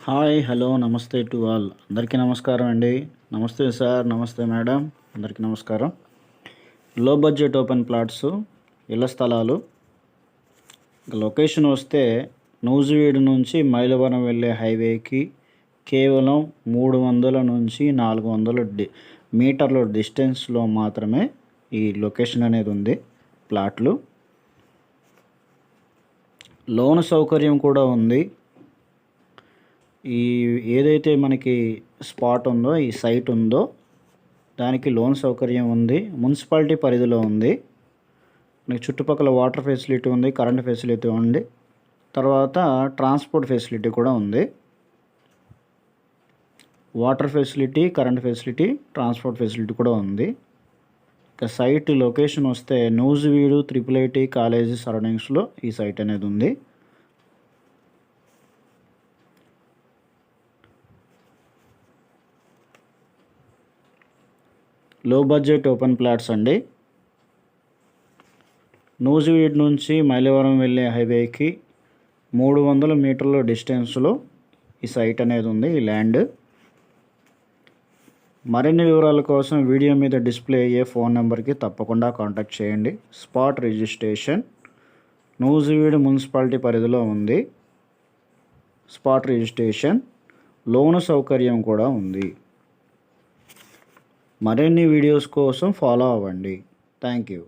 Hi hello నమస్తే to all అందరికీ నమస్కారం అండి. నమస్తే సార్, నమస్తే మేడం, అందరికీ నమస్కారం. లో బడ్జెట్ ఓపెన్ ప్లాట్స్ ఇళ్ల స్థలాలు లొకేషన్ వస్తే నూజివీడు నుంచి మైలవరం వెళ్ళే హైవేకి కేవలం 300 నుంచి 400 మీటర్ల డిస్టెన్స్లో మాత్రమే ఈ లొకేషన్ అనేది ఉంది. ప్లాట్లు లోన్ సౌకర్యం కూడా ఉంది. ఈ ఏదైతే మనకి స్పాట్ ఉందో, ఈ సైట్ ఉందో దానికి లోన్ సౌకర్యం ఉంది. మున్సిపాలిటీ పరిధిలో ఉంది. మనకి చుట్టుపక్కల వాటర్ ఫెసిలిటీ ఉంది, కరెంట్ ఫెసిలిటీ ఉంది, తర్వాత ట్రాన్స్పోర్ట్ ఫెసిలిటీ కూడా ఉంది. Water facility, current facility, transport facility కూడా ఉంది. ఇక సైట్ లొకేషన్ వస్తే నూజివీడు IIIT కాలేజీ సరౌండింగ్స్లో ఈ సైట్ అనేది ఉంది. లో బడ్జెట్ ఓపెన్ ప్లాట్స్ అండి. నూజివీడ్ నుంచి మైలవరం వెళ్ళే హైవేకి 300 మీటర్ల డిస్టెన్స్లో ఈ సైట్ అనేది ఉంది, ఈ ల్యాండ్. మరిన్ని వివరాల కోసం వీడియో మీద డిస్ప్లే అయ్యే ఫోన్ నెంబర్కి తప్పకుండా కాంటాక్ట్ చేయండి. స్పాట్ రిజిస్ట్రేషన్ నూజివీడు మున్సిపాలిటీ పరిధిలో ఉంది. స్పాట్ రిజిస్ట్రేషన్, లోను సౌకర్యం కూడా ఉంది. మరిన్ని వీడియోస్ కోసం ఫాలో అవ్వండి. Thank you.